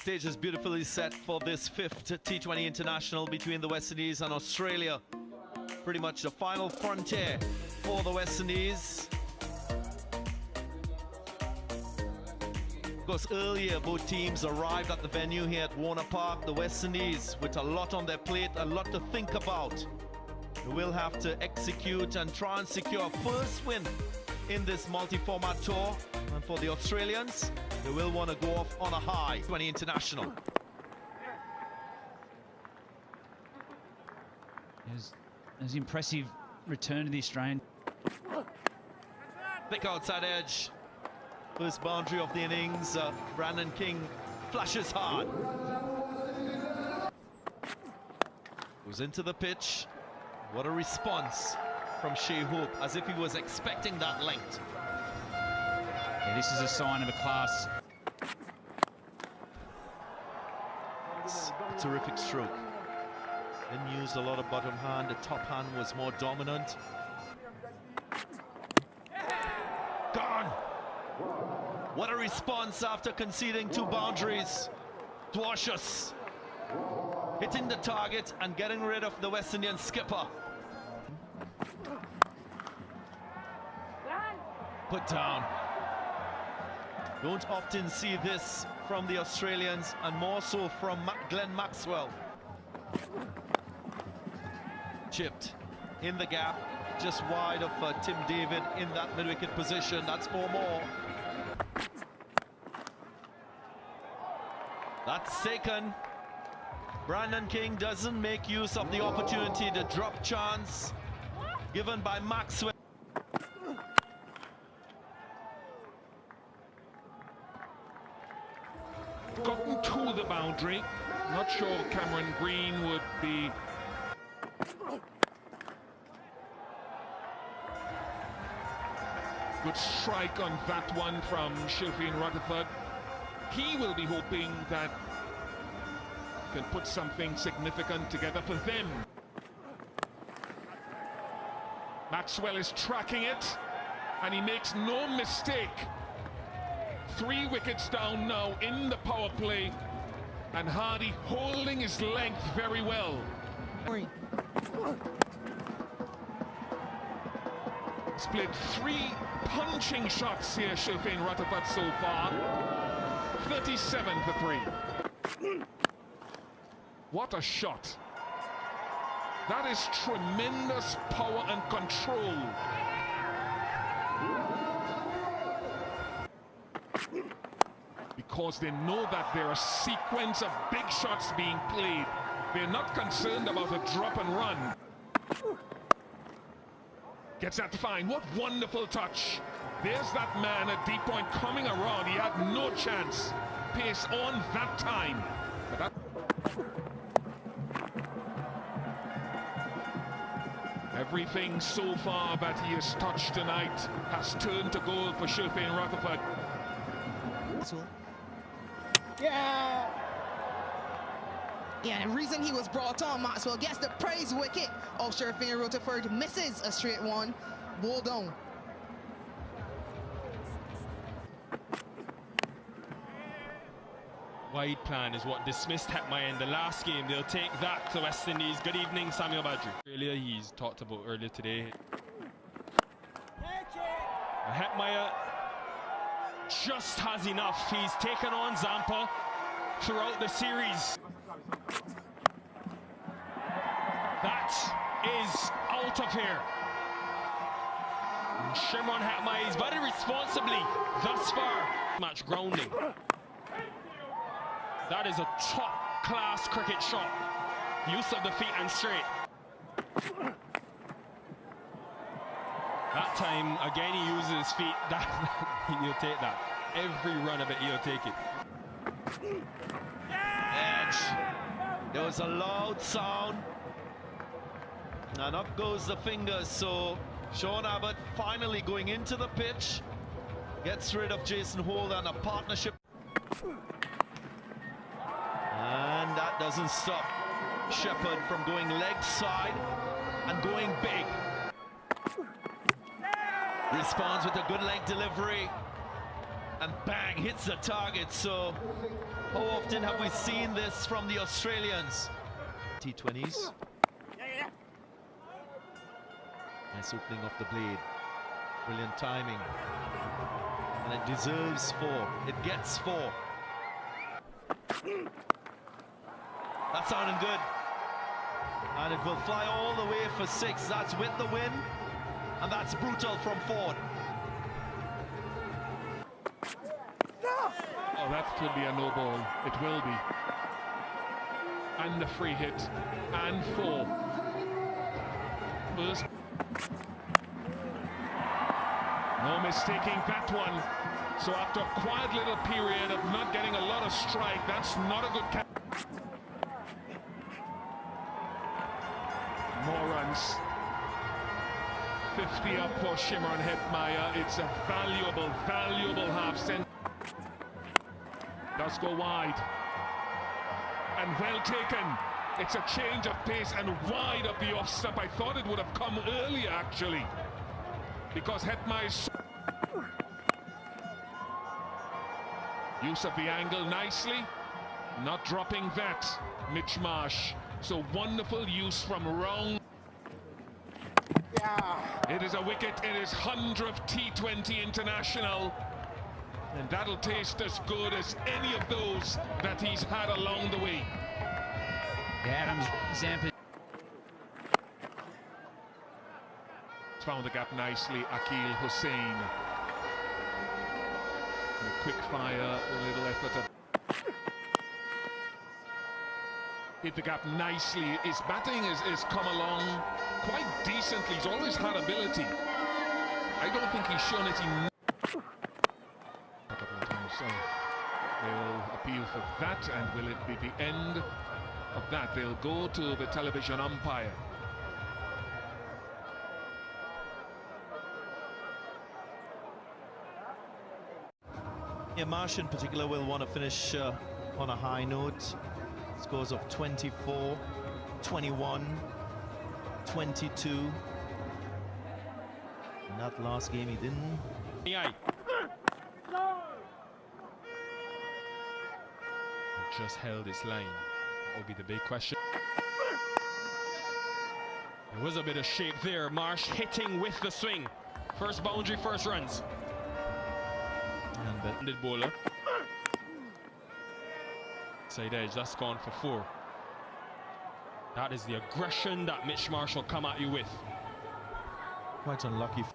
Stage is beautifully set for this fifth T20 international between the West Indies and Australia. Pretty much the final frontier for the West Indies. Of course, earlier both teams arrived at the venue here at Warner Park. The West Indies with a lot on their plate, a lot to think about. They will have to execute and try and secure a first win in this multi-format tour. And for the Australians, they will want to go off on a high. 20 international. There's impressive return to the Australian. Thick outside edge. First boundary of the innings. Brandon King flashes hard. Goes into the pitch. What a response from Shea Hope, as if he was expecting that length. Yeah, this is a sign of a class. It's a terrific stroke. Didn't use a lot of bottom hand. The top hand was more dominant. Gone! What a response after conceding 2 boundaries. Dwarshuis hitting the target and getting rid of the West Indian skipper. Put down. Don't often see this from the Australians, and more so from Glenn Maxwell. Chipped in the gap, just wide of Tim David in that mid-wicket position. That's 4 more. That's taken. Brandon King doesn't make use of the opportunity, the drop chance given by Maxwell. Gotten to the boundary. Not sure Cameron Green would be. Good strike on that one from Shilfian Rutherford. He will be hoping that can put something significant together for them. Maxwell is tracking it, and he makes no mistake. 3 wickets down now in the power play, and Hardy holding his length very well. Split 3 punching shots here, Shilfian Rutherford so far. 37 for 3. What a shot. That is tremendous power and control. Because they know that there are a sequence of big shots being played. They're not concerned about a drop and run. Gets that fine. What wonderful touch. There's that man at deep point coming around. He had no chance. Pace on that time. But that everything so far that he has touched tonight has turned to gold for Shilfian Rutherford. Yeah, and the reason he was brought on, Maxwell gets the praise wicket of Shilfian Rutherford, misses a straight one, ball down. Wide plan is what dismissed Hetmeyer in the last game. They'll take that to West Indies. Good evening, Samuel Badri. Earlier, he's talked about earlier today. Hetmeyer just has enough. He's taken on Zampa throughout the series. That is out of here. And Shimron Hetmeyer is very responsibly thus far. Match grounding. That is a top-class cricket shot. Use of the feet and straight. That time, again, he uses his feet. He'll take that. Every run of it, he'll take it. Edge. There was a loud sound. And up goes the fingers. So Sean Abbott finally going into the pitch. Gets rid of Jason Holt and a partnership. And that doesn't stop Shepherd from going leg side and going big. Responds with a good leg delivery and bang, hits the target. So How often have we seen this from the Australians? T20s. Nice opening of the blade. Brilliant timing. And it deserves 4. It gets 4. That's sounding good. And it will fly all the way for 6. That's with the win. And that's brutal from Ford. Oh, that could be a no ball. It will be. And the free hit. And 4. First. No mistaking that one. So after a quiet little period of not getting a lot of strike, that's not a good catch. More runs. 50 up for Shimmer and Hetmeyer. It's a valuable half century. Does go wide. And well taken. It's a change of pace and wide of the off-step. I thought it would have come earlier, actually. Because Hetmeyer's use of the angle nicely. Not dropping that, Mitch Marsh. So wonderful use from Round. It is a wicket. It is 100th T20 international. And that'll taste as good as any of those that he's had along the way. Adams, Zampa. Found the gap nicely, Akil Hussain. A quick fire, a little effort to hit the gap nicely. His batting is come along quite decently. He's always had ability. I don't think he's shown it enough. A couple of times, so they'll appeal for that, and will it be the end of that? They'll go to the television umpire. Yeah, Marsh in particular will want to finish on a high note. Scores of 24, 21, 22. In that last game he didn't. Just held his line. That will be the big question. There was a bit of shape there. Marsh hitting with the swing. First boundary, first runs. And the bowler. Side edge, that's gone for 4. That is the aggression that Mitch Marsh will come at you with. Quite unlucky.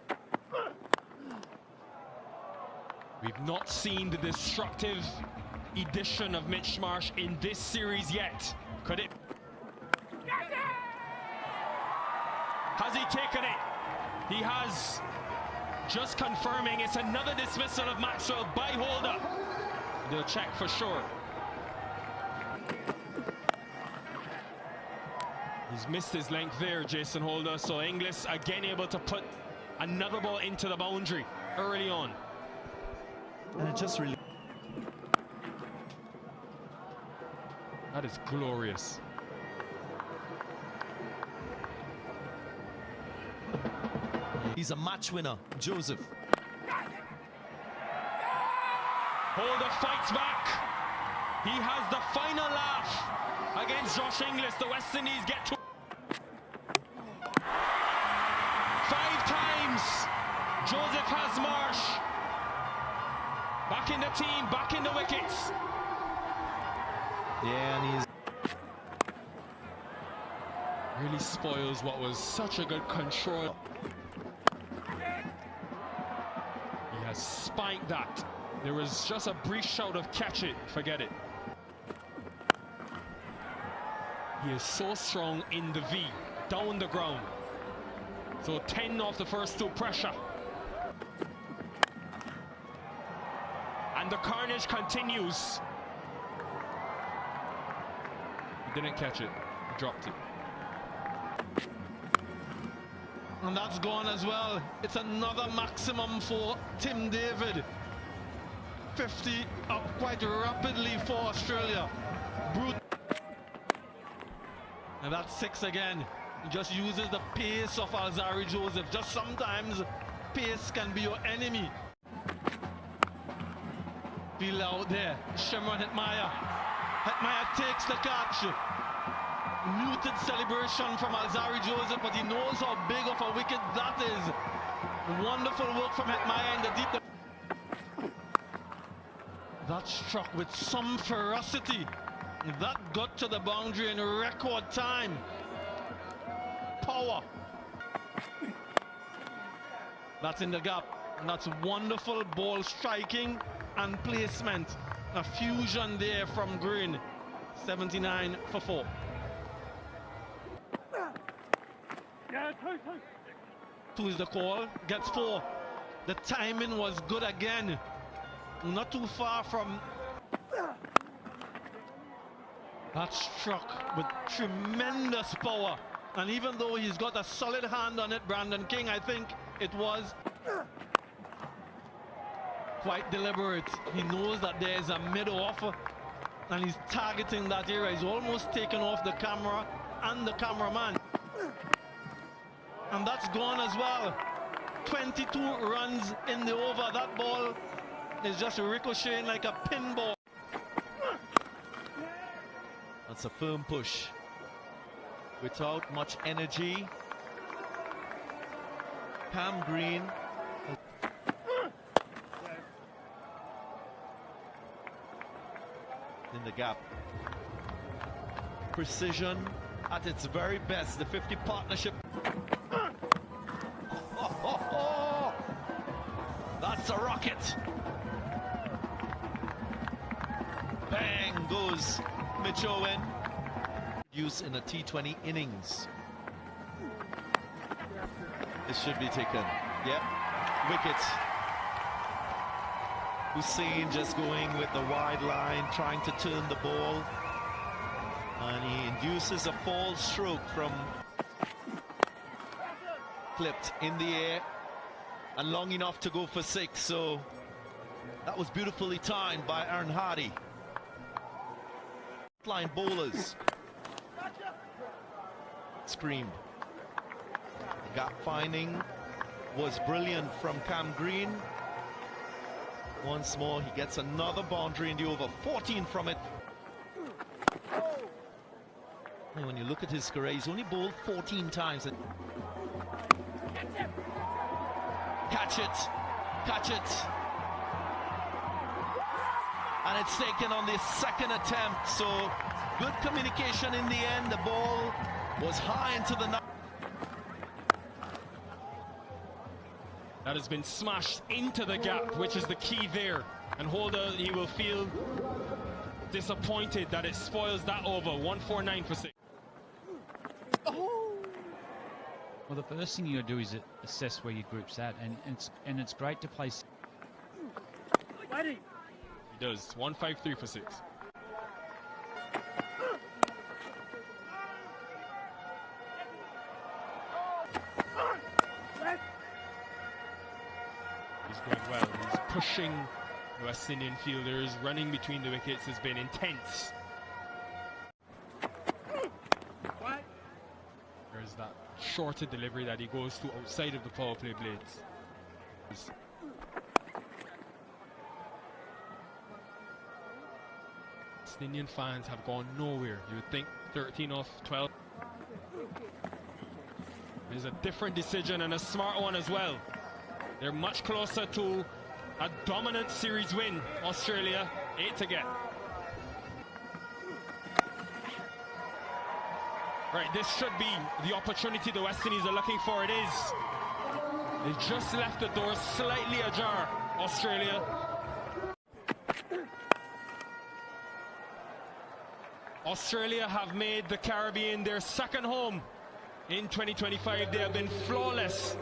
We've not seen the destructive edition of Mitch Marsh in this series yet. Could it? Has he taken it? He has. Just confirming it's another dismissal of Maxwell by Holder. They'll check for sure. He's missed his length there, Jason Holder. So Inglis again able to put another ball into the boundary early on. And it just really... That is glorious. He's a match winner, Joseph. Holder fights back. He has the final laugh against Josh Inglis. The West Indies get to 5 times. Joseph has Marsh. Back in the team, back in the wickets. Yeah, and he's... Really spoils what was such a good control. He has spiked that. There was just a brief shout of catch it, forget it. He is so strong in the V, down the ground. So 10 off the first 2 pressure. And the carnage continues. He didn't catch it, he dropped it. And that's gone as well. It's another maximum for Tim David. 50 up quite rapidly for Australia. And that's 6 again. He just uses the pace of Alzari Joseph. Just sometimes pace can be your enemy. Feel out there. Shimron Hetmeyer. Hetmyer takes the catch. Muted celebration from Alzari Joseph, but he knows how big of a wicket that is. Wonderful work from Hetmyer in the deep. That struck with some ferocity. That got to the boundary in record time. Power. That's in the gap. And that's wonderful ball striking and placement. A fusion there from Green. 79 for 4. Two is the call. Gets 4. The timing was good again. Not too far from. That struck with tremendous power. And even though he's got a solid hand on it, Brandon King, I think it was quite deliberate. He knows that there's a mid-off and he's targeting that area. He's almost taken off the camera and the cameraman. And that's gone as well. 22 runs in the over. That ball is just ricocheting like a pinball. That's a firm push without much energy. Cam Green in the gap. Precision at its very best. The 50 partnership. That's a rocket. Bang goes Mitch Owen. Use in a T20 innings. This should be taken. Yep. Wicket. Hussain just going with the wide line, trying to turn the ball. And he induces a false stroke from clipped in the air and long enough to go for 6. So that was beautifully timed by Aaron Hardy. Line bowlers. Screamed. The gap finding was brilliant from Cam Green. Once more, he gets another boundary in the over. 14 from it. And when you look at his career, he's only bowled 14 times. Catch it. Catch it. And it's taken on the second attempt. So good communication in the end. The ball was high into the net. That has been smashed into the gap, which is the key there. And Holder, he will feel disappointed that it spoils that over. 149 for 6. Well, the first thing you got to do is assess where your group's at, and it's great to play. He does. 153 for 6. He's going well. He's pushing the West Indian fielders. Running between the wickets has been intense. There's that shorter delivery that he goes to outside of the power play blades. West Indian fans have gone nowhere. You would think 13 off 12. There's a different decision and a smart one as well. They're much closer to a dominant series win. Australia, 8 to get. Right, this should be the opportunity the West Indies are looking for. It is. They just left the door slightly ajar, Australia. Australia have made the Caribbean their second home in 2025. They have been flawless